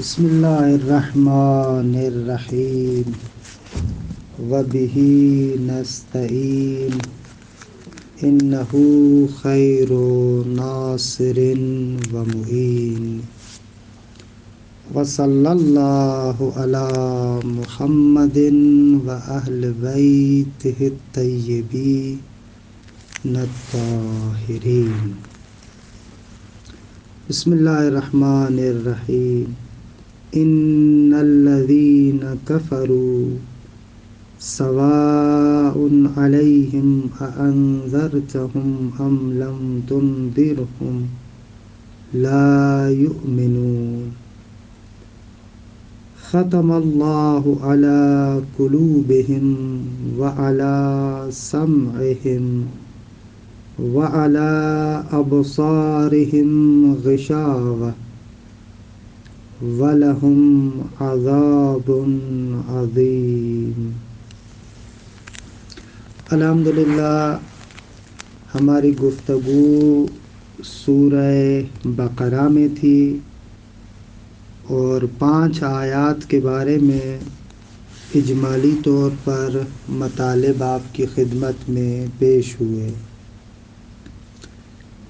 بسم اللہ الرحمن الرحیم وبہ نستعین انہ خیر ناصر ومعین وصلی اللہ علی محمد واہل بیتہ الطیبین الطاہرین۔ بسم اللہ الرحمن الرحیم۔ ان الذین کفروا سواء علیہم اانذرتہم ام لم تنذرہم لا یؤمنون۔ ختم اللہ علی قلوبہم وعلی سمعہم وعلی ابصارہم غشاوۃ وَلَهُمْ عَذَابٌ عَظِيمٌ۔ الحمدللہ ہماری گفتگو سورہ بقرہ میں تھی اور 5 آیات کے بارے میں اجمالی طور پر مطالب آپ کی خدمت میں پیش ہوئے،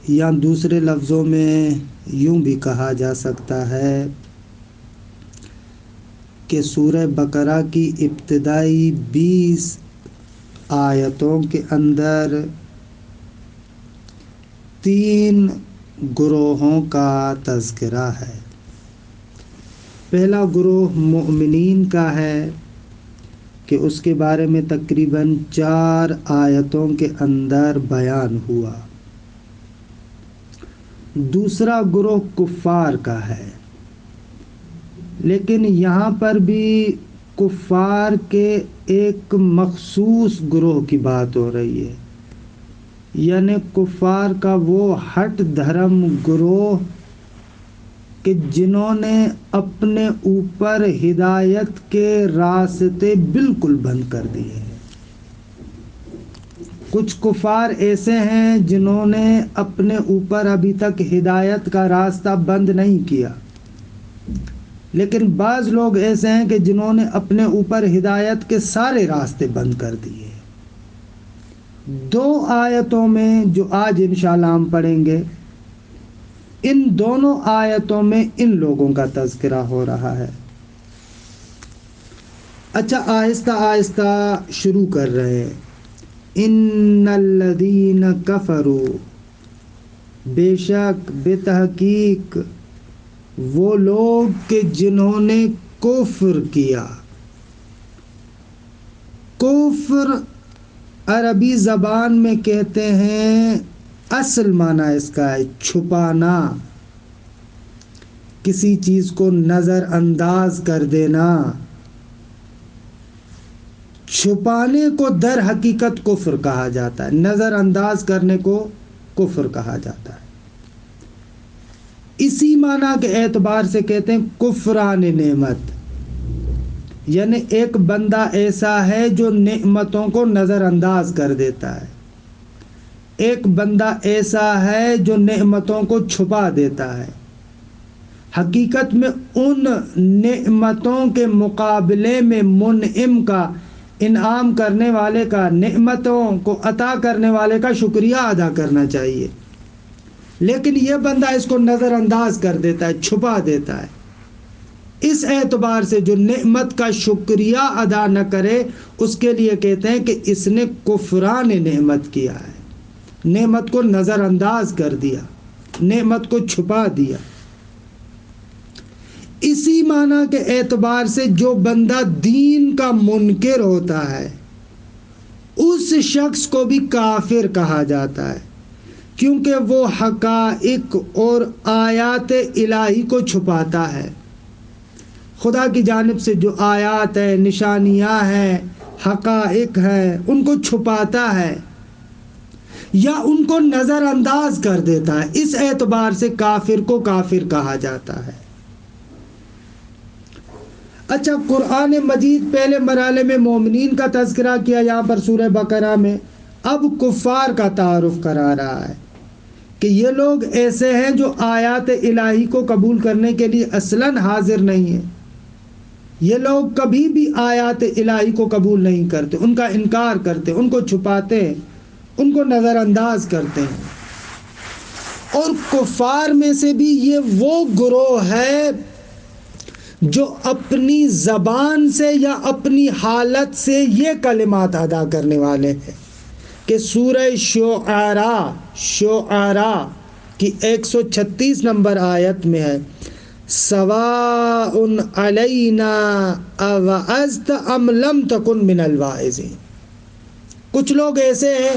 یا دوسرے لفظوں میں یوں بھی کہا جا سکتا ہے کہ سورہ بقرہ کی ابتدائی 20 آیتوں کے اندر 3 گروہوں کا تذکرہ ہے۔ پہلا گروہ مؤمنین کا ہے کہ اس کے بارے میں تقریباً 4 آیتوں کے اندر بیان ہوا۔ دوسرا گروہ کفار کا ہے، لیکن یہاں پر بھی کفار کے ایک مخصوص گروہ کی بات ہو رہی ہے، یعنی کفار کا وہ ہٹ دھرم گروہ کہ جنہوں نے اپنے اوپر ہدایت کے راستے بالکل بند کر دیے ہیں۔ کچھ کفار ایسے ہیں جنہوں نے اپنے اوپر ابھی تک ہدایت کا راستہ بند نہیں کیا، لیکن بعض لوگ ایسے ہیں کہ جنہوں نے اپنے اوپر ہدایت کے سارے راستے بند کر دیے۔ 2 آیتوں میں جو آج انشاءاللہ ہم پڑھیں گے، ان دونوں آیتوں میں ان لوگوں کا تذکرہ ہو رہا ہے۔ اچھا، آہستہ آہستہ شروع کر رہے ہیں۔ ان الذین کفروا، بے شک بے تحقیق وہ لوگ کہ جنہوں نے کفر کیا۔ کفر عربی زبان میں کہتے ہیں، اصل معنی اس کا ہے چھپانا، کسی چیز کو نظر انداز کر دینا۔ چھپانے کو در حقیقت کفر کہا جاتا ہے، نظر انداز کرنے کو کفر کہا جاتا ہے۔ اسی معنی کے اعتبار سے کہتے ہیں کفران نعمت، یعنی ایک بندہ ایسا ہے جو نعمتوں کو نظر انداز کر دیتا ہے، ایک بندہ ایسا ہے جو نعمتوں کو چھپا دیتا ہے۔ حقیقت میں ان نعمتوں کے مقابلے میں منعم کا، انعام کرنے والے کا، نعمتوں کو عطا کرنے والے کا شکریہ ادا کرنا چاہیے، لیکن یہ بندہ اس کو نظر انداز کر دیتا ہے، چھپا دیتا ہے۔ اس اعتبار سے جو نعمت کا شکریہ ادا نہ کرے اس کے لیے کہتے ہیں کہ اس نے کفران نعمت کیا ہے، نعمت کو نظر انداز کر دیا، نعمت کو چھپا دیا۔ اسی معنی کے اعتبار سے جو بندہ دین کا منکر ہوتا ہے اس شخص کو بھی کافر کہا جاتا ہے، کیونکہ وہ حقائق اور آیات الہی کو چھپاتا ہے۔ خدا کی جانب سے جو آیات ہیں، نشانیاں ہیں، حقائق ہیں، ان کو چھپاتا ہے یا ان کو نظر انداز کر دیتا ہے۔ اس اعتبار سے کافر کو کافر کہا جاتا ہے۔ اچھا، قرآن مجید پہلے مرحلے میں مومنین کا تذکرہ کیا یہاں پر سورہ بقرہ میں، اب کفار کا تعارف کرا رہا ہے کہ یہ لوگ ایسے ہیں جو آیات الہی کو قبول کرنے کے لیے اصلاً حاضر نہیں ہیں. یہ لوگ کبھی بھی آیات الہی کو قبول نہیں کرتے، ان کا انکار کرتے، ان کو چھپاتے ہیں، ان کو نظر انداز کرتے ہیں. اور کفار میں سے بھی یہ وہ گروہ ہے جو اپنی زبان سے یا اپنی حالت سے یہ کلمات ادا کرنے والے ہیں کہ سورہ شعراء کی 136 نمبر آیت میں ہے سواء علینا اوعظت ام لم تکن من الواعظین. کچھ لوگ ایسے ہیں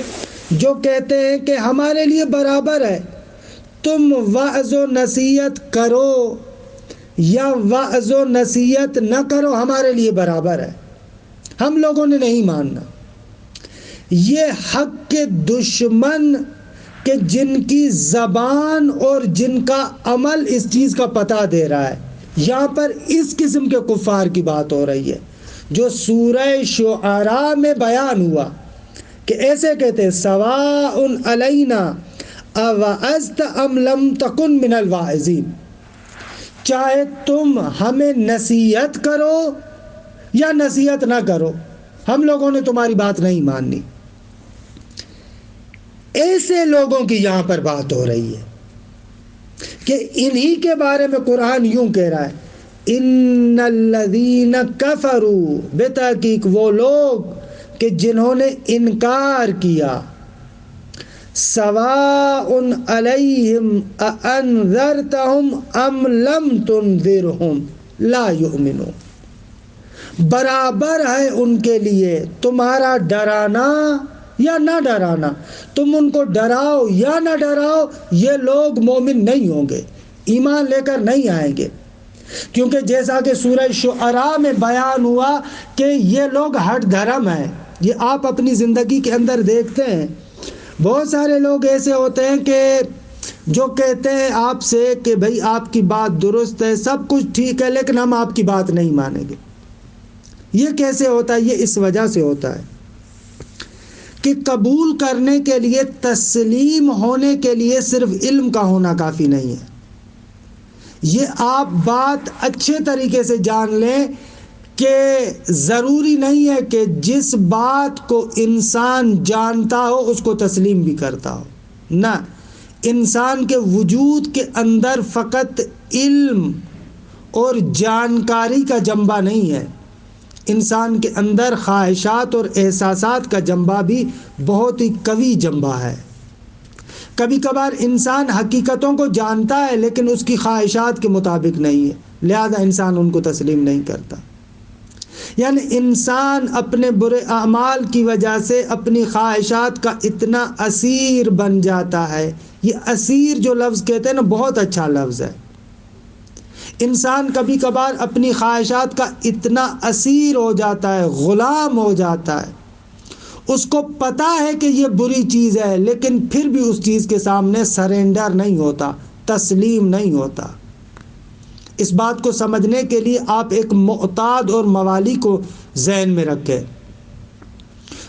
جو کہتے ہیں کہ ہمارے لیے برابر ہے تم وعظ و نصیحت کرو یا وعظ و نصیحت نہ کرو، ہمارے لیے برابر ہے، ہم لوگوں نے نہیں ماننا. یہ حق کے دشمن کہ جن کی زبان اور جن کا عمل اس چیز کا پتہ دے رہا ہے. یہاں پر اس قسم کے کفار کی بات ہو رہی ہے جو سورہ شعراء میں بیان ہوا کہ ایسے کہتے سواء علینا اوعظت ام لم تکن من الواعظین، چاہے تم ہمیں نصیحت کرو یا نصیحت نہ کرو، ہم لوگوں نے تمہاری بات نہیں ماننی. ایسے لوگوں کی یہاں پر بات ہو رہی ہے کہ انہی کے بارے میں قرآن یوں کہہ رہا ہے ان الذین کفروا، بے تحقیق وہ لوگ کہ جنہوں نے انکار کیا، سواء علیہم اانذرتہم ام لم تنذرہم لا یؤمنون، برابر ہے ان کے لیے تمہارا ڈرانا یا نہ ڈرانا، تم ان کو ڈراؤ یا نہ ڈراؤ، یہ لوگ مومن نہیں ہوں گے، ایمان لے کر نہیں آئیں گے. کیونکہ جیسا کہ سورہ شعراء میں بیان ہوا کہ یہ لوگ ہٹ دھرم ہیں. یہ آپ اپنی زندگی کے اندر دیکھتے ہیں، بہت سارے لوگ ایسے ہوتے ہیں کہ جو کہتے ہیں آپ سے کہ بھئی آپ کی بات درست ہے، سب کچھ ٹھیک ہے، لیکن ہم آپ کی بات نہیں مانیں گے. یہ کیسے ہوتا ہے؟ یہ اس وجہ سے ہوتا ہے کہ قبول کرنے کے لیے، تسلیم ہونے کے لیے صرف علم کا ہونا کافی نہیں ہے. یہ آپ بات اچھے طریقے سے جان لیں کہ ضروری نہیں ہے کہ جس بات کو انسان جانتا ہو اس کو تسلیم بھی کرتا ہو. نہ، انسان کے وجود کے اندر فقط علم اور جانکاری کا جنبہ نہیں ہے، انسان کے اندر خواہشات اور احساسات کا جنبہ بھی بہت ہی قوی جنبہ ہے. کبھی کبھار انسان حقیقتوں کو جانتا ہے لیکن اس کی خواہشات کے مطابق نہیں ہے، لہذا انسان ان کو تسلیم نہیں کرتا. یعنی انسان اپنے برے اعمال کی وجہ سے اپنی خواہشات کا اتنا اسیر بن جاتا ہے. یہ اسیر جو لفظ کہتے ہیں نا، بہت اچھا لفظ ہے. انسان کبھی کبھار اپنی خواہشات کا اتنا اسیر ہو جاتا ہے، غلام ہو جاتا ہے، اس کو پتہ ہے کہ یہ بری چیز ہے لیکن پھر بھی اس چیز کے سامنے سرنڈر نہیں ہوتا، تسلیم نہیں ہوتا. اس بات کو سمجھنے کے لیے آپ ایک معتاد اور موالی کو ذہن میں رکھیں.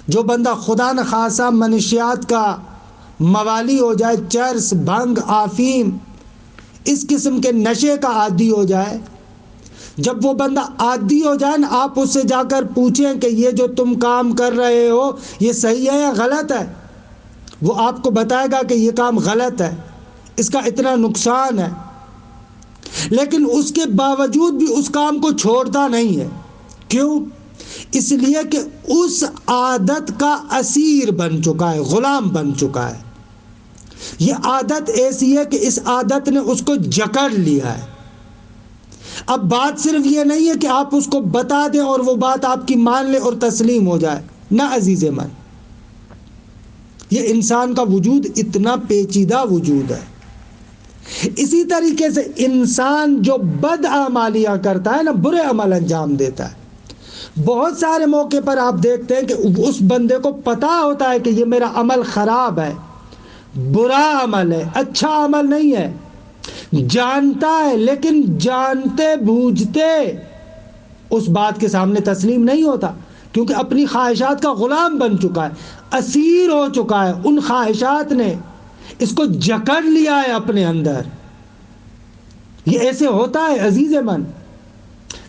جو بندہ خدا نخواستہ منشیات کا موالی ہو جائے، چرس، بھنگ، آفیم، اس قسم کے نشے کا عادی ہو جائے، جب وہ بندہ عادی ہو جائے نا، آپ اس سے جا کر پوچھیں کہ یہ جو تم کام کر رہے ہو یہ صحیح ہے یا غلط ہے، وہ آپ کو بتائے گا کہ یہ کام غلط ہے، اس کا اتنا نقصان ہے، لیکن اس کے باوجود بھی اس کام کو چھوڑتا نہیں ہے. کیوں؟ اس لیے کہ اس عادت کا اسیر بن چکا ہے، غلام بن چکا ہے. یہ عادت ایسی ہے کہ اس عادت نے اس کو جکڑ لیا ہے. اب بات صرف یہ نہیں ہے کہ آپ اس کو بتا دیں اور وہ بات آپ کی مان لے اور تسلیم ہو جائے. نہ عزیز من، یہ انسان کا وجود اتنا پیچیدہ وجود ہے. اسی طریقے سے انسان جو بد اعمالیاں کرتا ہے نا، برے عمل انجام دیتا ہے، بہت سارے موقع پر آپ دیکھتے ہیں کہ اس بندے کو پتہ ہوتا ہے کہ یہ میرا عمل خراب ہے، برا عمل ہے، اچھا عمل نہیں ہے، جانتا ہے، لیکن جانتے بوجھتے اس بات کے سامنے تسلیم نہیں ہوتا، کیونکہ اپنی خواہشات کا غلام بن چکا ہے، اسیر ہو چکا ہے. ان خواہشات نے، اس کو جکڑ لیا ہے اپنے اندر. یہ ایسے ہوتا ہے عزیز من،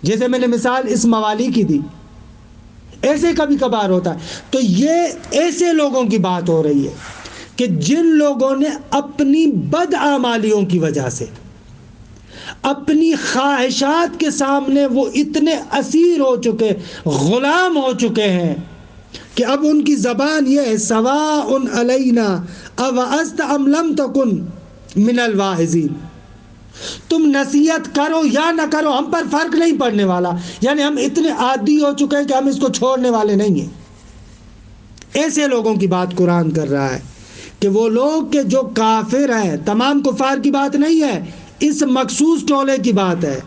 جیسے میں نے مثال اس موالی کی دی، ایسے کبھی کبھار ہوتا ہے. تو یہ ایسے لوگوں کی بات ہو رہی ہے کہ جن لوگوں نے اپنی بدعمالیوں کی وجہ سے، اپنی خواہشات کے سامنے وہ اتنے اسیر ہو چکے، غلام ہو چکے ہیں کہ اب ان کی زبان یہ ہے، سواء علینا اوعظت ام لم تکن من الواعظین. تم نصیحت کرو یا نہ کرو، ہم پر فرق نہیں پڑنے والا. یعنی ہم اتنے عادی ہو چکے ہیں کہ ہم اس کو چھوڑنے والے نہیں ہیں. ایسے لوگوں کی بات قرآن کر رہا ہے کہ وہ لوگ کہ جو کافر ہیں، تمام کفار کی بات نہیں ہے، اس مخصوص ٹولے کی بات ہے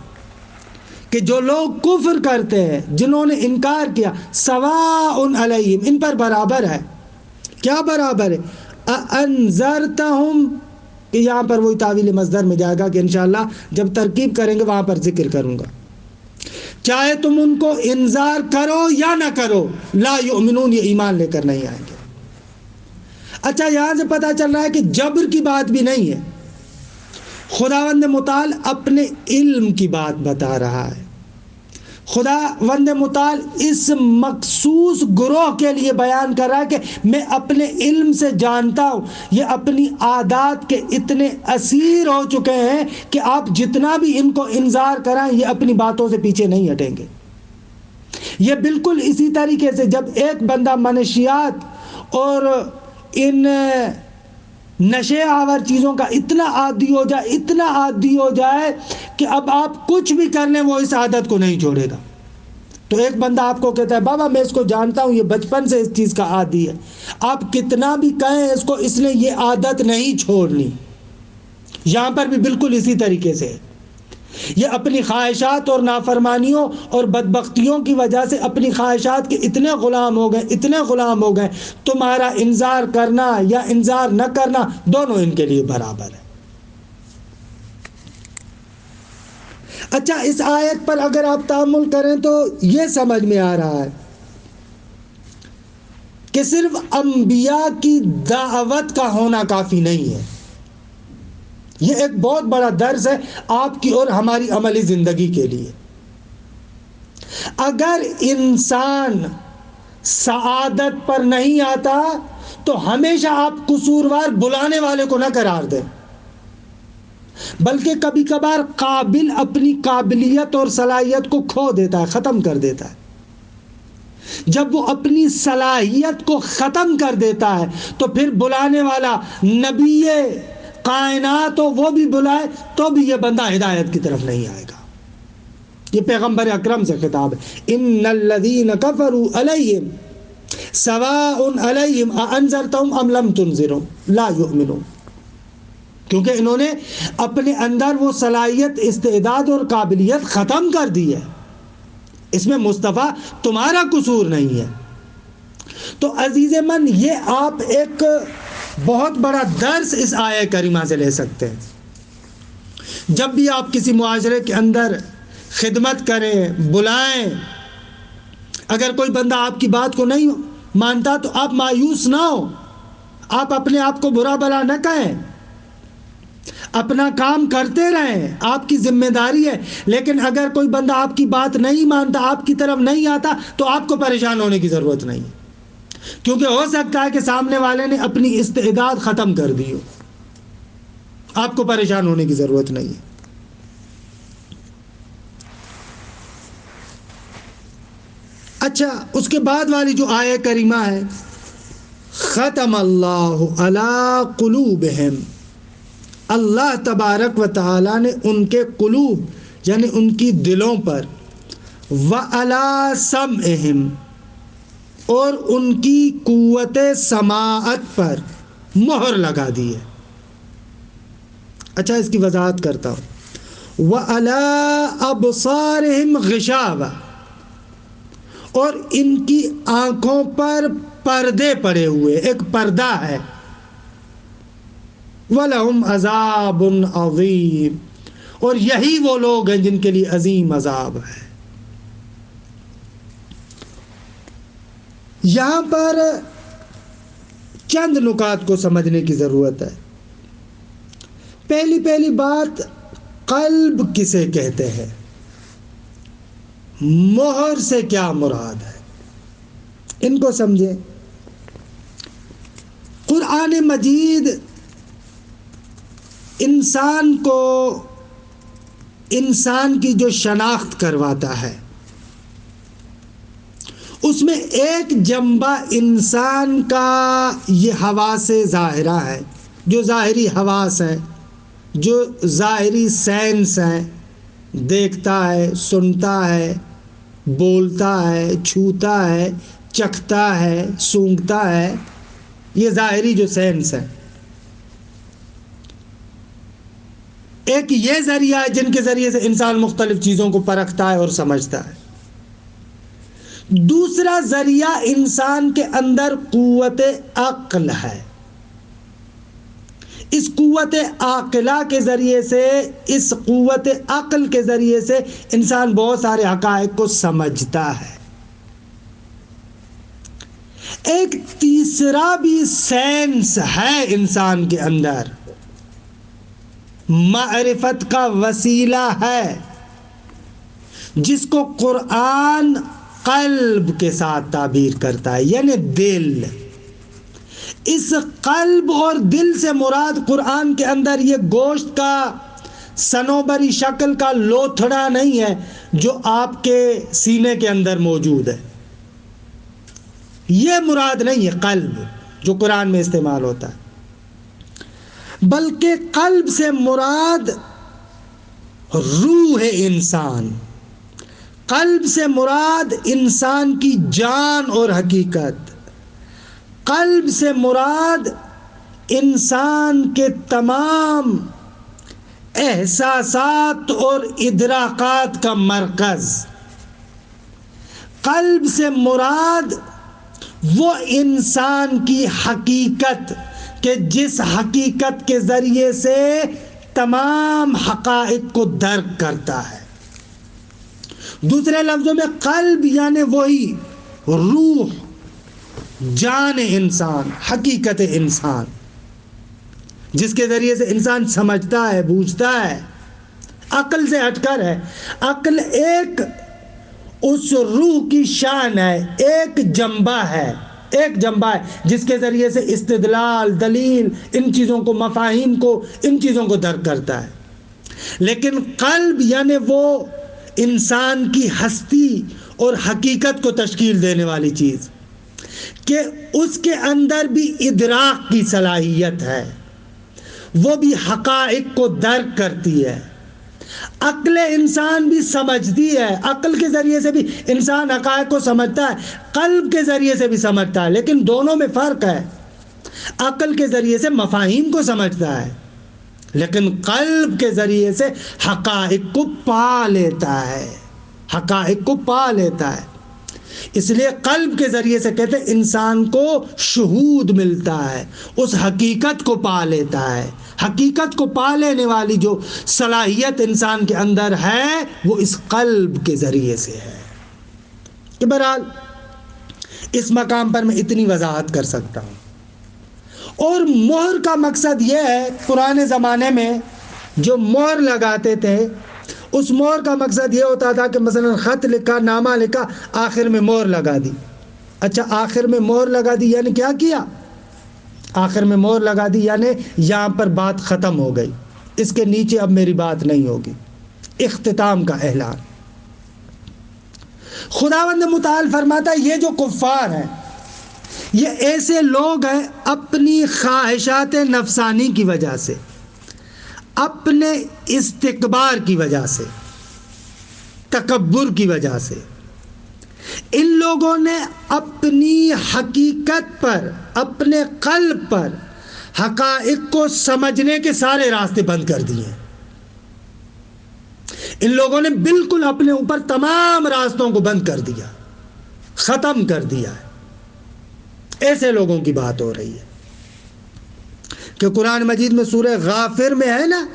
کہ جو لوگ کفر کرتے ہیں، جنہوں نے انکار کیا، سواء علیہم، ان پر برابر ہے. کیا برابر ہے؟ انذرتہم، کہ یہاں پر وہی تعویل مصدر میں جائے گا کہ انشاءاللہ جب ترکیب کریں گے وہاں پر ذکر کروں گا. چاہے تم ان کو انذار کرو یا نہ کرو، لا یؤمنون، یہ ایمان لے کر نہیں آئیں گے. اچھا، یہاں سے پتہ چل رہا ہے کہ جبر کی بات بھی نہیں ہے، خداوند متعال اپنے علم کی بات بتا رہا ہے. خداوند متعال اس مخصوص گروہ کے لیے بیان کر رہا ہے کہ میں اپنے علم سے جانتا ہوں یہ اپنی عادات کے اتنے اسیر ہو چکے ہیں کہ آپ جتنا بھی ان کو انذار کرائیں یہ اپنی باتوں سے پیچھے نہیں ہٹیں گے. یہ بالکل اسی طریقے سے جب ایک بندہ منشیات اور ان نشے آور چیزوں کا اتنا عادی ہو جائے کہ اب آپ کچھ بھی کر لیں وہ اس عادت کو نہیں چھوڑے گا. تو ایک بندہ آپ کو کہتا ہے بابا میں اس کو جانتا ہوں یہ بچپن سے اس چیز کا عادی ہے، آپ کتنا بھی کہیں اس کو، اس نے یہ عادت نہیں چھوڑنی. یہاں پر بھی بالکل اسی طریقے سے یہ اپنی خواہشات اور نافرمانیوں اور بدبختیوں کی وجہ سے اپنی خواہشات کے اتنے غلام ہو گئے، تمہارا انذار کرنا یا انذار نہ کرنا دونوں ان کے لیے برابر ہے. اچھا، اس آیت پر اگر آپ تأمل کریں تو یہ سمجھ میں آ رہا ہے کہ صرف انبیاء کی دعوت کا ہونا کافی نہیں ہے. یہ ایک بہت بڑا درس ہے آپ کی اور ہماری عملی زندگی کے لیے. اگر انسان سعادت پر نہیں آتا تو ہمیشہ آپ قصوروار بلانے والے کو نہ قرار دیں، بلکہ کبھی کبھار قابل اپنی قابلیت اور صلاحیت کو کھو دیتا ہے، ختم کر دیتا ہے. جب وہ اپنی صلاحیت کو ختم کر دیتا ہے تو پھر بلانے والا نبی کائنات ہو وہ بھی بلائے تو بھی یہ بندہ ہدایت کی طرف نہیں آئے گا. یہ پیغمبر اکرم سے خطاب ہے، ان الذین کفروا علیہم سواء علیہم اانذرتہم ام لم تنذرہم لا یؤمنون. کیونکہ انہوں نے اپنے اندر وہ صلاحیت، استعداد اور قابلیت ختم کر دی ہے. اس میں مصطفیٰ تمہارا قصور نہیں ہے. تو عزیز من، یہ آپ ایک بہت بڑا درس اس آیہ کریمہ سے لے سکتے ہیں. جب بھی آپ کسی معاشرے کے اندر خدمت کریں، بلائیں، اگر کوئی بندہ آپ کی بات کو نہیں مانتا تو آپ مایوس نہ ہو، آپ اپنے آپ کو برا بلا نہ کہیں، اپنا کام کرتے رہیں، آپ کی ذمہ داری ہے. لیکن اگر کوئی بندہ آپ کی بات نہیں مانتا، آپ کی طرف نہیں آتا تو آپ کو پریشان ہونے کی ضرورت نہیں، کیونکہ ہو سکتا ہے کہ سامنے والے نے اپنی استعداد ختم کر دی ہو. آپ کو پریشان ہونے کی ضرورت نہیں ہے. اچھا، اس کے بعد والی جو آیہ کریمہ ہے، ختم اللہ علی قلوبہم، اللہ تبارک و تعالی نے ان کے قلوب یعنی ان کی دلوں پر، وعلی سمعہم، اور ان کی قوت سماعت پر مہر لگا دی ہے. اچھا، اس کی وضاحت کرتا ہوں. وعلی ابصارہم غشاوہ، اور ان کی آنکھوں پر پردے پڑے ہوئے، ایک پردہ ہے. وَلَهُمْ عَذَابٌ عَظِيمٌ، اور یہی وہ لوگ ہیں جن کے لیے عظیم عذاب ہے. یہاں پر چند نکات کو سمجھنے کی ضرورت ہے. پہلی بات، قلب کسے کہتے ہیں؟ مہر سے کیا مراد ہے؟ ان کو سمجھیں۔ قرآن مجید انسان کو انسان کی جو شناخت کرواتا ہے، اس میں ایک جنبہ انسان کا یہ حواس ظاہرہ ہے، جو ظاہری حواس ہیں، جو ظاہری سینس ہیں، دیکھتا ہے، سنتا ہے، بولتا ہے، چھوتا ہے، چکھتا ہے، سونگھتا ہے، یہ ظاہری جو سینس ہے۔ ایک یہ ذریعہ ہے جن کے ذریعے سے انسان مختلف چیزوں کو پرکھتا ہے اور سمجھتا ہے۔ دوسرا ذریعہ انسان کے اندر قوت عقل ہے۔ اس قوت عاقلہ کے ذریعے سے، اس قوت عقل کے ذریعے سے انسان بہت سارے حقائق کو سمجھتا ہے۔ ایک تیسرا بھی سینس ہے انسان کے اندر، معرفت کا وسیلہ ہے، جس کو قرآن قلب کے ساتھ تعبیر کرتا ہے، یعنی دل۔ اس قلب اور دل سے مراد قرآن کے اندر یہ گوشت کا صنوبری شکل کا لوتھڑا نہیں ہے جو آپ کے سینے کے اندر موجود ہے، یہ مراد نہیں ہے قلب جو قرآن میں استعمال ہوتا ہے، بلکہ قلب سے مراد روح انسان، قلب سے مراد انسان کی جان اور حقیقت، قلب سے مراد انسان کے تمام احساسات اور ادراکات کا مرکز، قلب سے مراد وہ انسان کی حقیقت کہ جس حقیقت کے ذریعے سے تمام حقائق کو درک کرتا ہے۔ دوسرے لفظوں میں قلب یعنی وہی روح، جان انسان، حقیقت انسان، جس کے ذریعے سے انسان سمجھتا ہے، بوجھتا ہے، عقل سے ہٹ کر ہے۔ عقل ایک اس روح کی شان ہے، ایک جنبہ ہے جس کے ذریعے سے استدلال، دلیل، ان چیزوں کو، مفاہیم کو، ان چیزوں کو درک کرتا ہے۔ لیکن قلب یعنی وہ انسان کی ہستی اور حقیقت کو تشکیل دینے والی چیز کہ اس کے اندر بھی ادراک کی صلاحیت ہے، وہ بھی حقائق کو درک کرتی ہے۔ عقل انسان بھی سمجھتی ہے، عقل کے ذریعے سے بھی انسان حقائق کو سمجھتا ہے، قلب کے ذریعے سے بھی سمجھتا ہے، لیکن دونوں میں فرق ہے۔ عقل کے ذریعے سے مفاہیم کو سمجھتا ہے، لیکن قلب کے ذریعے سے حقائق کو پا لیتا ہے، حقائق کو پا لیتا ہے۔ اس لیے قلب کے ذریعے سے کہتے ہیں انسان کو شہود ملتا ہے، اس حقیقت کو پا لیتا ہے۔ حقیقت کو پا لینے والی جو صلاحیت انسان کے اندر ہے وہ اس قلب کے ذریعے سے ہے۔ کہ بہرحال اس مقام پر میں اتنی وضاحت کر سکتا ہوں۔ اور مہر کا مقصد یہ ہے، پرانے زمانے میں جو مہر لگاتے تھے اس مہر کا مقصد یہ ہوتا تھا کہ مثلا خط لکھا، نامہ لکھا، آخر میں مہر لگا دی۔ اچھا، آخر میں مہر لگا دی یعنی کیا کیا؟ آخر میں مہر لگا دی یعنی یہاں پر بات ختم ہو گئی، اس کے نیچے اب میری بات نہیں ہوگی، اختتام کا اعلان۔ خداوند متعال فرماتا ہے یہ جو کفار ہیں یہ ایسے لوگ ہیں اپنی خواہشات نفسانی کی وجہ سے، اپنے استکبار کی وجہ سے، تکبر کی وجہ سے، ان لوگوں نے اپنی حقیقت پر، اپنے قلب پر حقائق کو سمجھنے کے سارے راستے بند کر دیے۔ ان لوگوں نے بالکل اپنے اوپر تمام راستوں کو بند کر دیا، ختم کر دیا ہے۔ ایسے لوگوں کی بات ہو رہی ہے کہ قرآن مجید میں سورہ غافر میں ہے نا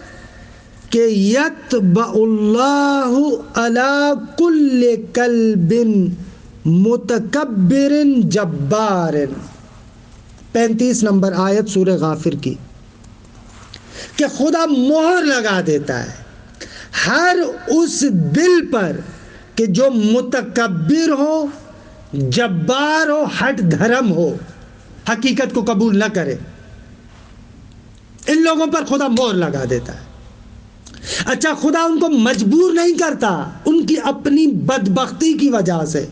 کہ یتبع اللہ علی کل قلب متکبر جبار، 35 نمبر آیت سورہ غافر کی، کہ خدا مہر لگا دیتا ہے ہر اس دل پر کہ جو متکبر ہو، جبار ہو، ہٹ دھرم ہو، حقیقت کو قبول نہ کرے، ان لوگوں پر خدا مہر لگا دیتا ہے۔ اچھا، خدا ان کو مجبور نہیں کرتا، ان کی اپنی بدبختی کی وجہ سے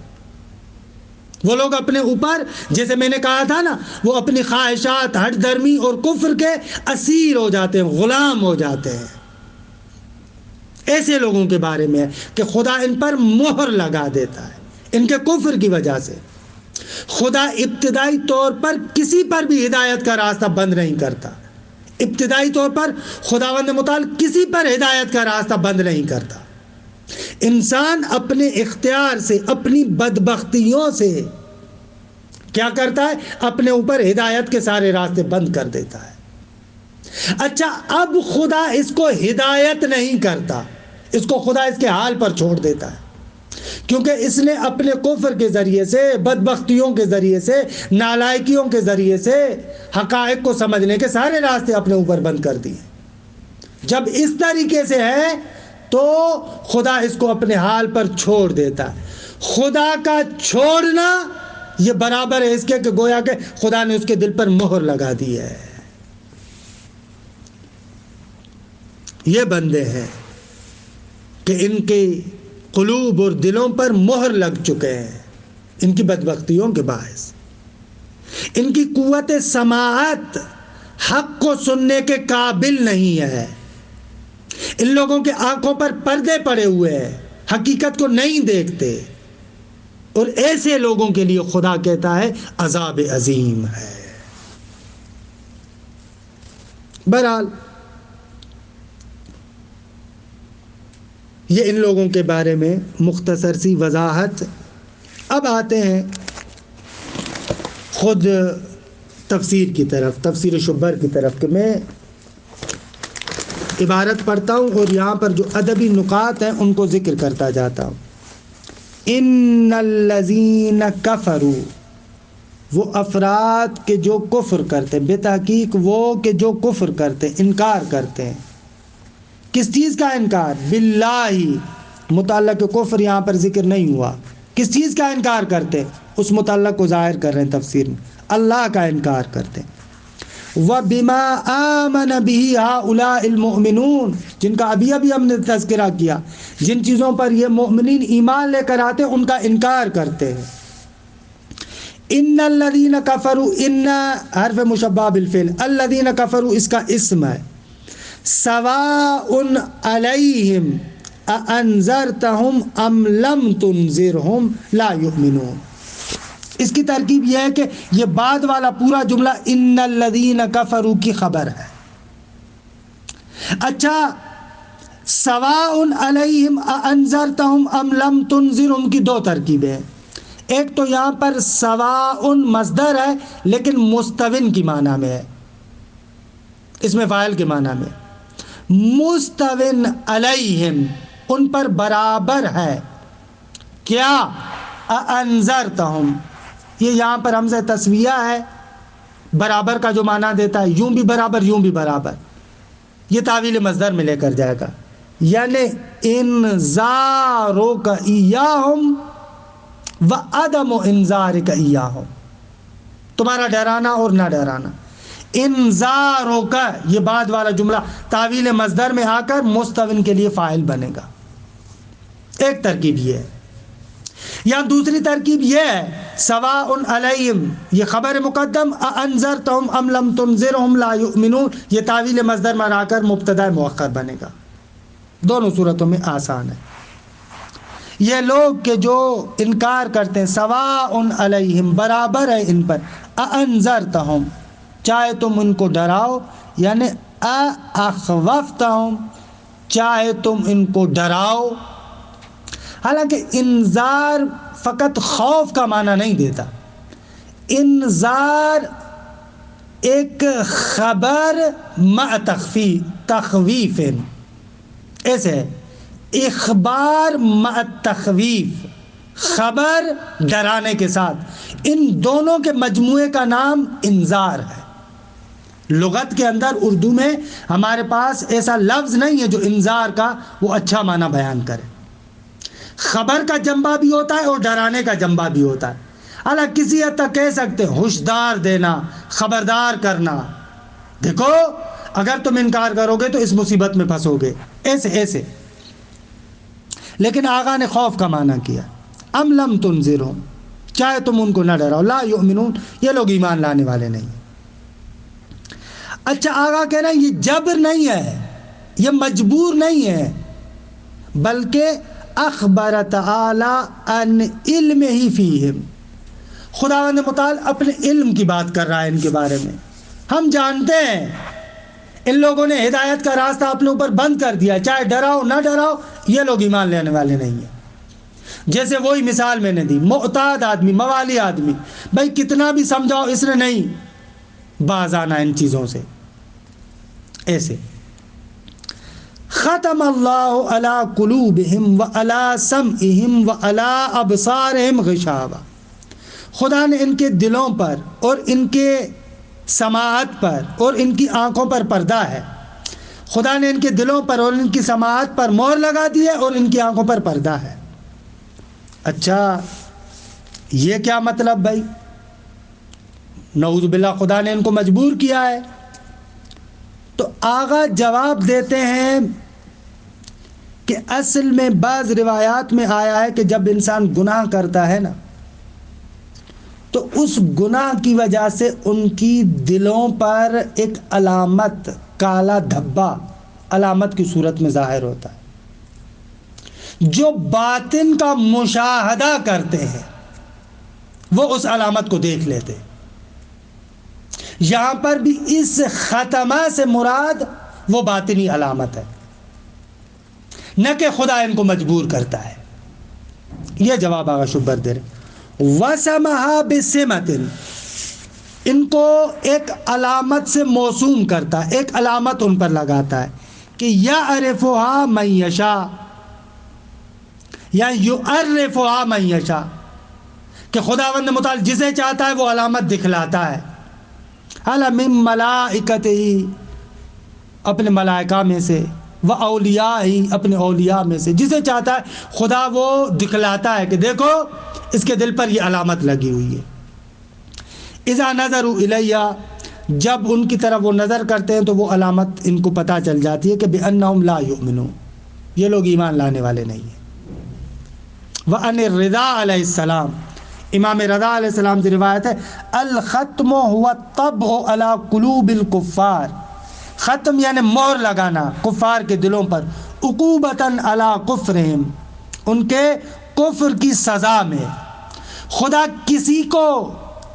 وہ لوگ اپنے اوپر، جیسے میں نے کہا تھا نا، وہ اپنی خواہشات، ہٹ دھرمی اور کفر کے اسیر ہو جاتے ہیں، غلام ہو جاتے ہیں۔ ایسے لوگوں کے بارے میں ہے کہ خدا ان پر مہر لگا دیتا ہے ان کے کفر کی وجہ سے۔ خدا ابتدائی طور پر کسی پر بھی ہدایت کا راستہ بند نہیں کرتا، ابتدائی طور پر خداوند متعال کسی پر ہدایت کا راستہ بند نہیں کرتا۔ انسان اپنے اختیار سے، اپنی بدبختیوں سے کیا کرتا ہے؟ اپنے اوپر ہدایت کے سارے راستے بند کر دیتا ہے۔ اچھا، اب خدا اس کو ہدایت نہیں کرتا، اس کو خدا اس کے حال پر چھوڑ دیتا ہے، کیونکہ اس نے اپنے کفر کے ذریعے سے، بدبختیوں کے ذریعے سے، نالائکیوں کے ذریعے سے حقائق کو سمجھنے کے سارے راستے اپنے اوپر بند کر دیے۔ جب اس طریقے سے ہے تو خدا اس کو اپنے حال پر چھوڑ دیتا ہے۔ خدا کا چھوڑنا یہ برابر ہے اس کے کہ گویا کہ خدا نے اس کے دل پر مہر لگا دی ہے۔ یہ بندے ہیں کہ ان کے قلوب اور دلوں پر مہر لگ چکے ہیں ان کی بدبختیوں کے باعث۔ ان کی قوت سماعت حق کو سننے کے قابل نہیں ہے۔ ان لوگوں کے آنکھوں پر پردے پڑے ہوئے ہیں، حقیقت کو نہیں دیکھتے، اور ایسے لوگوں کے لیے خدا کہتا ہے عذاب عظیم ہے۔ بہرحال یہ ان لوگوں کے بارے میں مختصر سی وضاحت۔ اب آتے ہیں خود تفسیر کی طرف، تفسیر شبر کی طرف، کہ میں عبارت پڑھتا ہوں اور یہاں پر جو ادبی نکات ہیں ان کو ذکر کرتا جاتا ہوں۔ ان الذین کفروا، وہ افراد کے جو کفر کرتے، بے تحقیق وہ کہ جو کفر کرتے، انکار کرتے ہیں۔ کس چیز کا انکار؟ باللہ، متعلق کفر یہاں پر ذکر نہیں ہوا۔ کس چیز کا انکار کرتے؟ اس متعلق کو ظاہر کر رہے ہیں تفسیر میں، اللہ کا انکار کرتے۔ وَبِمَا آمَنَ بِهِ هَؤُلَاءِ الْمُؤْمِنُونَ، جن کا ابھی ہم نے تذکرہ کیا، جن چیزوں پر یہ مؤمنین ایمان لے کر آتے ان کا انکار کرتے ہیں۔ ان الذین کفروا، ان حرف مشبہ بالفعل، الذین کفروا اس کا اسم ہے۔ سواء علیہم اانذرتہم ام لم تنذرہم لا یؤمنون۔ اس کی ترکیب یہ ہے کہ یہ بعد والا پورا جملہ ان الذین کفروا کی خبر ہے۔ اچھا، سواء علیہم اانذرتہم ام لم تنذرہم کی دو ترکیبیں ہیں۔ ایک تو یہاں پر سواء مصدر ہے لیکن مستوٍ کی معنی میں ہے، اس میں فاعل کے معنی میں، مستوٍ علیہم ان پر برابر ہے کیا؟ اانذرتہم، یہ یہاں پر حمزہ تسویہ ہے، برابر کا جو معنی دیتا ہے، یوں بھی برابر یوں بھی برابر، یہ تعویل مصدر میں لے کر جائے گا، یعنی انذارک ایاہم وعدم انذارک ایاہم، تمہارا ڈرانا اور نہ ڈرانا۔ انذارک، یہ بعد والا جملہ تعویل مصدر میں آ کر مستوٍ کے لیے فاعل بنے گا۔ ایک ترکیب یہ ہے۔ یا دوسری ترکیب یہ ہے سواء علیہم، یہ خبر مقدم، انذرتہم ام لم تنذرہم لا یؤمنون، یہ تعویل مصدر میں آ کر مبتدا مؤخر بنے گا۔ دونوں صورتوں میں آسان ہے۔ یہ لوگ کہ جو انکار کرتے ہیں، سواء علیہم برابر ہے ان پر، انذرتہم چاہے تم ان کو ڈراؤ، یعنی اخوفتہم چاہے تم ان کو ڈراؤ۔ حالانکہ انذار فقط خوف کا معنی نہیں دیتا، انذار ایک خبر مع تخویف، ایسے ہے، اخبار مع تخویف، خبر ڈرانے کے ساتھ، ان دونوں کے مجموعے کا نام انذار ہے۔ لغت کے اندر اردو میں ہمارے پاس ایسا لفظ نہیں ہے جو انذار کا وہ اچھا معنی بیان کرے. خبر کا جنبہ بھی ہوتا ہے اور ڈرانے کا جنبہ بھی ہوتا ہے. حالانکہ کسی حد تک کہہ سکتے ہیں ہوشدار دینا، خبردار کرنا، دیکھو اگر تم انکار کرو گے تو اس مصیبت میں پھنسو گے، ایسے. لیکن آقا نے خوف کا معنی کیا. ام لم تنذرہم، چاہے تم ان کو نہ ڈراؤ، لا یؤمنون، یہ لوگ ایمان لانے والے نہیں. اچھا آقا کہہ رہے ہیں یہ جبر نہیں ہے، یہ مجبور نہیں ہے، بلکہ اخبر تعالی ان علم ہی فیہم، خداوند متعال اپنے علم کی بات کر رہا ہے ان کے بارے میں. ہم جانتے ہیں ان لوگوں نے ہدایت کا راستہ اپنے اوپر بند کر دیا، چاہے ڈراؤ نہ ڈراؤ یہ لوگ ایمان لینے والے نہیں ہیں. جیسے وہی مثال میں نے دی، معتاد آدمی، موالی آدمی، بھائی کتنا بھی سمجھاؤ اس نے نہیں باز آنا ان چیزوں سے. ایسے ختم اللہ علی قلوبہم وعلی سمعہم وعلی ابصارہم غشاوہ، خدا نے ان کے دلوں پر اور ان کے سماعت پر اور ان کی آنکھوں پر پردہ ہے. خدا نے ان کے دلوں پر اور ان کی سماعت پر مہر لگا دی ہے اور ان کی آنکھوں پر پردہ ہے. اچھا یہ کیا مطلب بھائی؟ نعوذ باللہ خدا نے ان کو مجبور کیا ہے. تو آغا جواب دیتے ہیں کہ اصل میں بعض روایات میں آیا ہے کہ جب انسان گناہ کرتا ہے نا تو اس گناہ کی وجہ سے ان کی دلوں پر ایک علامت، کالا دھبا علامت کی صورت میں ظاہر ہوتا ہے. جو باطن کا مشاہدہ کرتے ہیں وہ اس علامت کو دیکھ لیتے. یہاں پر بھی اس ختمہ سے مراد وہ باطنی علامت ہے، نہ کہ خدا ان کو مجبور کرتا ہے. یہ جواب آغا شبر دے رہے. وَسَمَهَا بِسِمَةٍ، ان کو ایک علامت سے موسوم کرتا ہے، ایک علامت ان پر لگاتا ہے کہ يَعْرِفُهَا مَن يَشَاءُ یا يُعَرِّفُهَا مَن يَشَاءُ، کہ خداوند متعال جسے چاہتا ہے وہ علامت دکھلاتا ہے. اعلیٰ من ملائکتہ، اپنے ملائکہ میں سے، و اولیاء ہی، اپنے اولیاء میں سے، جسے چاہتا ہے خدا وہ دکھلاتا ہے کہ دیکھو اس کے دل پر یہ علامت لگی ہوئی ہے. اذا نظروا الیہ، جب ان کی طرف وہ نظر کرتے ہیں تو وہ علامت ان کو پتہ چل جاتی ہے کہ بأنہم لا یؤمنون، یہ لوگ ایمان لانے والے نہیں ہیں. وعن الرضا علیہ السلام، امام رضا علیہ السلام سے روایت ہے، الختم هو الطبع علی قلوب الکفار، ختم یعنی مہر لگانا کفار کے دلوں پر، عقوبتاً علی کفرہم، ان کے کفر کی سزا میں. خدا کسی کو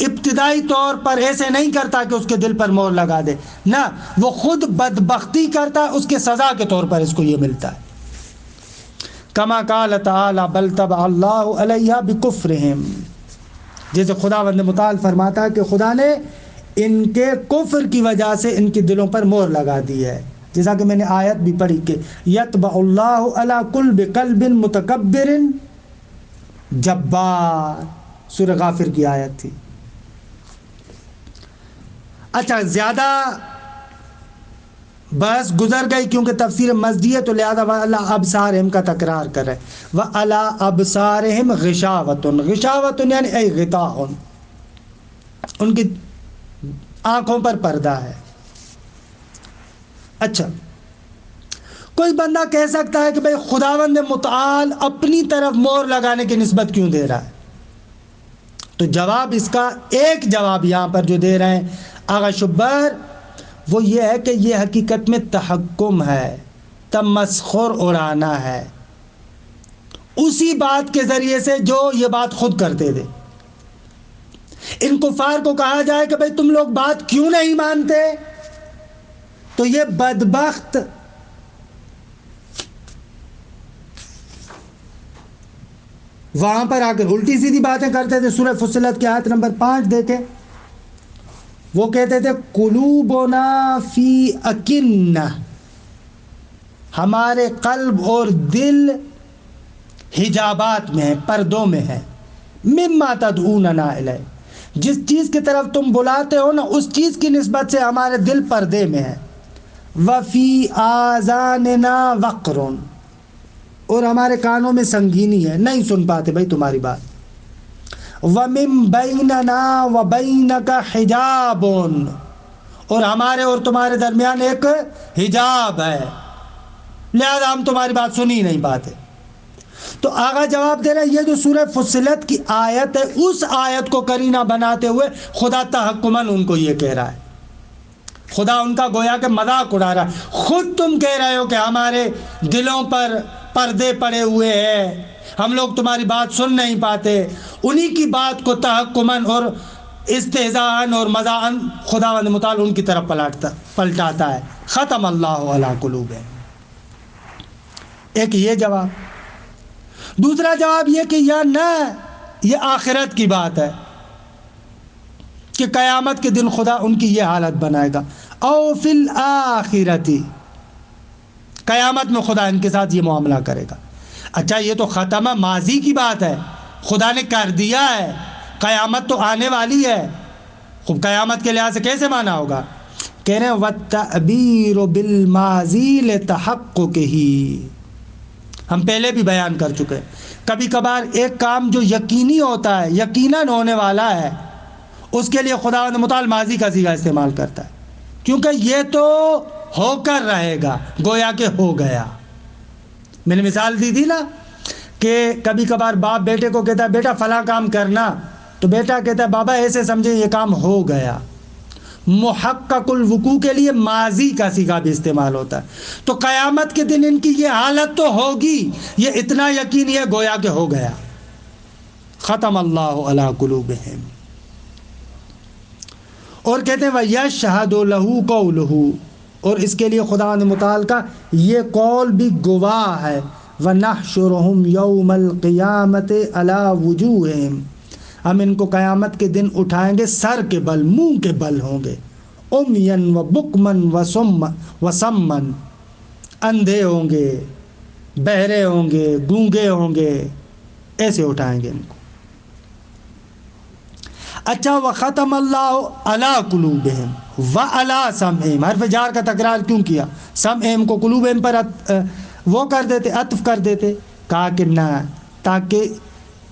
ابتدائی طور پر ایسے نہیں کرتا کہ اس کے دل پر مہر لگا دے، نہ، وہ خود بدبختی کرتا ہے، اس کے سزا کے طور پر اس کو یہ ملتا ہے. کما قال تعالی بل طبع اللہ علیہ بکفرہم، جیسے خداوند متعال فرماتا ہے کہ خدا نے ان کے کفر کی وجہ سے ان کے دلوں پر مہر لگا دی ہے. جیسا کہ میں نے آیت بھی پڑھی کہ یطبع اللہ علی کل قلب متکبر جبار، سورہ غافر کی آیت تھی. اچھا زیادہ بس گزر گئی کیونکہ تفسیر مزدی ہے تو لہذا وَعَلَىٰ أَبْصَارِهِمْ کا تکرار کر رہے. وَعَلَىٰ أَبْصَارِهِمْ غِشَاوَةٌ، غشاوۃ یعنی اے غطاء، ان کی آنکھوں پر پردہ ہے. اچھا کوئی بندہ کہہ سکتا ہے کہ بھئی خداوند متعال اپنی طرف مہر لگانے کی نسبت کیوں دے رہا ہے؟ تو جواب اس کا ایک جواب یہاں پر جو دے رہے ہیں آغا شبر، وہ یہ ہے کہ یہ حقیقت میں تحکم ہے، تمسخر اڑانا ہے اسی بات کے ذریعے سے جو یہ بات خود کرتے تھے. ان کفار کو کہا جائے کہ بھئی تم لوگ بات کیوں نہیں مانتے، تو یہ بدبخت وہاں پر آ کر الٹی سیدھی باتیں کرتے تھے. سورہ فصلت کی آیت نمبر 5 دیکھیں، وہ کہتے تھے قلوبنا فی اکنہ، ہمارے قلب اور دل حجابات میں ہیں، پردوں میں ہیں، مما تدعوننا الیہ، جس چیز کی طرف تم بلاتے ہو نا اس چیز کی نسبت سے ہمارے دل پردے میں ہے. وفی آذاننا وقر، اور ہمارے کانوں میں سنگینی ہے، نہیں سن پاتے بھائی تمہاری بات. ومن بیننا وبینک حجاب، اور ہمارے اور تمہارے درمیان ایک حجاب ہے، لہذا ہم تمہاری بات سن ہی نہیں پاتے. تو آگا جواب دے رہا ہے، یہ جو سورہ فصلت کی آیت ہے اس آیت کو کرینہ بناتے ہوئے خدا تحکماً ان کو یہ کہہ رہا ہے. خدا ان کا گویا کہ مذاق اڑا رہا ہے. خود تم کہہ رہے ہو کہ ہمارے دلوں پر پردے پڑے ہوئے ہیں، ہم لوگ تمہاری بات سن نہیں پاتے. انہی کی بات کو تحکماً اور استہزاءً اور مزاحً خداوند متعال ان کی طرف پلٹاتا ہے. ختم اللہ علی قلوبہم. ایک یہ جواب. دوسرا جواب یہ کہ یا نہ، یہ آخرت کی بات ہے کہ قیامت کے دن خدا ان کی یہ حالت بنائے گا. او فی الآخرتی، قیامت میں خدا ان کے ساتھ یہ معاملہ کرے گا. اچھا یہ تو ختمہ ماضی کی بات ہے، خدا نے کر دیا ہے، قیامت تو آنے والی ہے. خوب قیامت کے لحاظ سے کیسے مانا ہوگا؟ کہہ رہے ہیں وَالتَّعْبِيرُ بِالْمَاضِي لِتَحَقُّقِهِ. ہم پہلے بھی بیان کر چکے، کبھی کبھار ایک کام جو یقینی ہوتا ہے، یقیناً ہونے والا ہے، اس کے لیے خداوند متعال ماضی کا صیغہ استعمال کرتا ہے، کیونکہ یہ تو ہو کر رہے گا، گویا کہ ہو گیا. میں نے مثال دی تھی نا کہ کبھی کبھار باپ بیٹے کو کہتا ہے بیٹا فلاں کام کرنا، تو بیٹا کہتا ہے بابا ایسے سمجھے یہ کام ہو گیا. محقق الوقوع کے لیے ماضی کا صیغہ بھی استعمال ہوتا ہے. تو قیامت کے دن ان کی یہ حالت تو ہوگی، یہ اتنا یقینی ہے گویا کہ ہو گیا. ختم اللہ علی قلوبہم. اور کہتے ہیں وَيَشْهَدُ لَهُ قَوْلُهُ، اور اس کے لیے خداوند متعال کا یہ قول بھی گواہ ہے. وَنَحْشُرُهُمْ يَوْمَ الْقِيَامَةِ عَلَى وُجُوهِهِمْ، ہم ان کو قیامت کے دن اٹھائیں گے سر کے بل، منہ کے بل ہوں گے. عُمْيًا وَبُكْمًا وَصَمًّا، اندھے ہوں گے، بہرے ہوں گے، گونگے ہوں گے، ایسے اٹھائیں گے ان کو. اچھا وختم اللہ علی قلوبہم وعلی سمعہم، حرف جار کا تکرار کیوں کیا؟ سمعہم کو قلوبہم پر وہ کر دیتے، عطف کر دیتے. کہا کہ نہ، تاکہ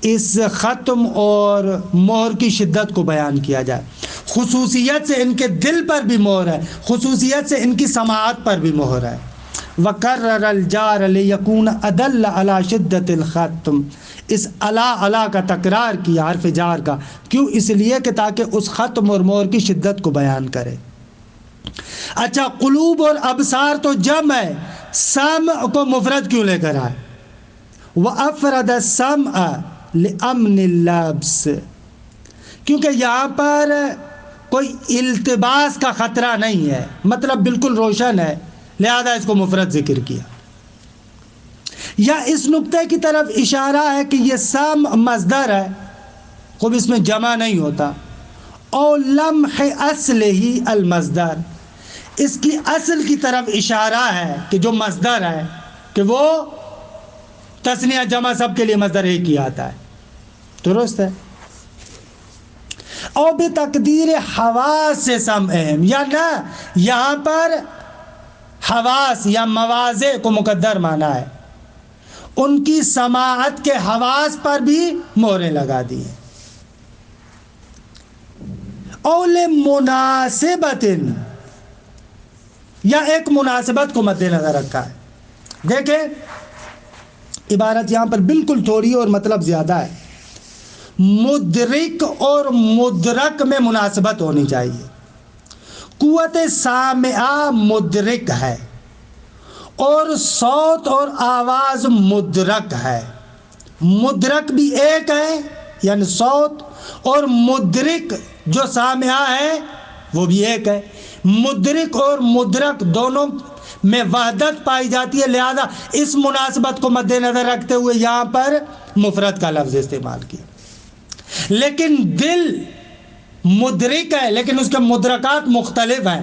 اس ختم اور مہر کی شدت کو بیان کیا جائے. خصوصیت سے ان کے دل پر بھی مہر ہے، خصوصیت سے ان کی سماعت پر بھی مہر ہے. وَكَرَّرَ الْجَارَ لِيَكُونَ أَدَلَّ عَلَى شِدَّةِ الْخَتْمِ، اس علا کا تکرار کیا حرف جار کا، کیوں؟ اس لیے کہ تاکہ اس ختم اور مہر کی شدت کو بیان کرے. اچھا قلوب اور ابصار تو جمع ہے، سمع کو مفرد کیوں لے کر آئے؟ وَأَفْرَدَ السَّمْعَ لِأَمْنِ اللَّبْسِ، کیونکہ یہاں پر کوئی التباس کا خطرہ نہیں ہے، مطلب بالکل روشن ہے، لہذا اس کو مفرد ذکر کیا. یا اس نقطے کی طرف اشارہ ہے کہ یہ سمع مصدر ہے، خوب اس میں جمع نہیں ہوتا. او لمح اصلہ المصدر، اس کی اصل کی طرف اشارہ ہے کہ جو مصدر ہے کہ وہ تثنیہ جمع سب کے لیے مصدر ایک ہی آتا ہے. درست ہے. او بتقدیر حواس سمعہم، یا نہ یہاں پر حواس یا مواضع کو مقدر مانا ہے، ان کی سماعت کے حواس پر بھی مہریں لگا دی ہیں. او لمناسبت، یا ایک مناسبت کو مد نظر رکھا ہے. دیکھیں عبارت یہاں پر بالکل تھوڑی اور مطلب زیادہ ہے. مدرک اور مدرک میں مناسبت ہونی چاہیے. قوت سامعہ مدرک ہے اور صوت اور آواز مدرک ہے. مدرک بھی ایک ہے یعنی صوت، اور مدرک جو سامعہ ہے وہ بھی ایک ہے. مدرک اور مدرک دونوں میں وحدت پائی جاتی ہے، لہذا اس مناسبت کو مد نظر رکھتے ہوئے یہاں پر مفرد کا لفظ استعمال کیا. لیکن دل مدرک ہے، لیکن اس کے مدرکات مختلف ہیں،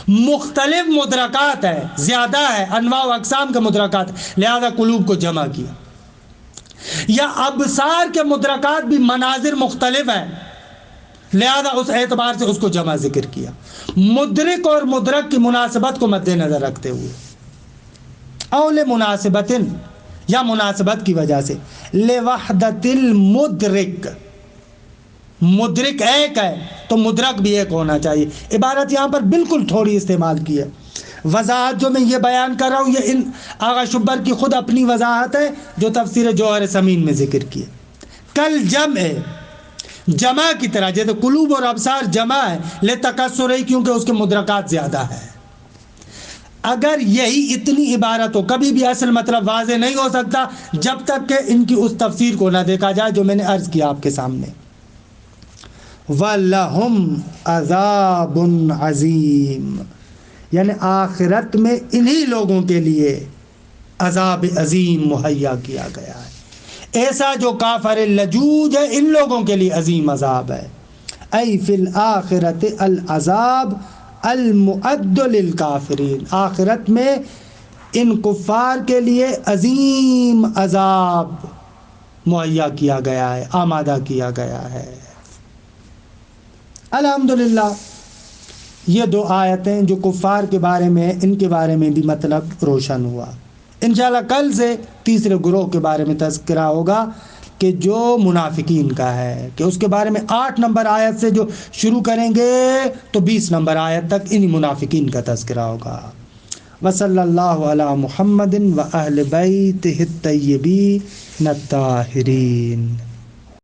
مختلف مدرکات ہیں، زیادہ ہے، انواع و اقسام کے مدرکات، لہذا قلوب کو جمع کیا. یا ابصار کے مدرکات بھی مناظر مختلف ہیں، لہذا اس اعتبار سے اس کو جمع ذکر کیا، مدرک اور مدرک کی مناسبت کو مد نظر رکھتے ہوئے، اول مناسبتن یا مناسبت کی وجہ سے، لوحدت المدرک، مدرک ایک ہے تو مدرک بھی ایک ہونا چاہیے۔ عبارت یہاں پر بالکل تھوڑی استعمال کی ہے، وضاحت جو میں یہ بیان کر رہا ہوں یہ ان آغا شبر کی خود اپنی وضاحت ہے جو تفسیر جوہر ثمین میں ذکر کی ہے۔ کل جمع ہے، جمع کی طرح، جیسے قلوب اور ابصار جمع ہے لتکسر ہے کیونکہ اس کے مدرکات زیادہ ہیں۔ اگر یہی اتنی عبارت ہو کبھی بھی اصل مطلب واضح نہیں ہو سکتا جب تک کہ ان کی اس تفسیر کو نہ دیکھا جائے جو میں نے عرض کیا آپ کے سامنے۔ وَلَهُمْ عَذَابٌ عَظِيمٌ، یعنی آخرت میں انہی لوگوں کے لیے عذاب عظیم مہیا کیا گیا ہے۔ ایسا جو کافر لجوج ہے ان لوگوں کے لیے عظیم عذاب ہے۔ ای فی الآخرت العذاب المعد للکافرین، آخرت میں ان کفار کے لیے عظیم عذاب مہیا کیا گیا ہے، آمادہ کیا گیا ہے۔ الحمدللہ یہ دو آیتیں جو کفار کے بارے میں، ان کے بارے میں بھی مطلب روشن ہوا۔ انشاءاللہ کل سے تیسرے گروہ کے بارے میں تذکرہ ہوگا کہ جو منافقین کا ہے، کہ اس کے بارے میں 8 نمبر آیت سے جو شروع کریں گے تو 20 نمبر آیت تک انہی منافقین کا تذکرہ ہوگا۔ وصلی اللہ علی محمد و اہل بیتہ الطیبین الطاہرین۔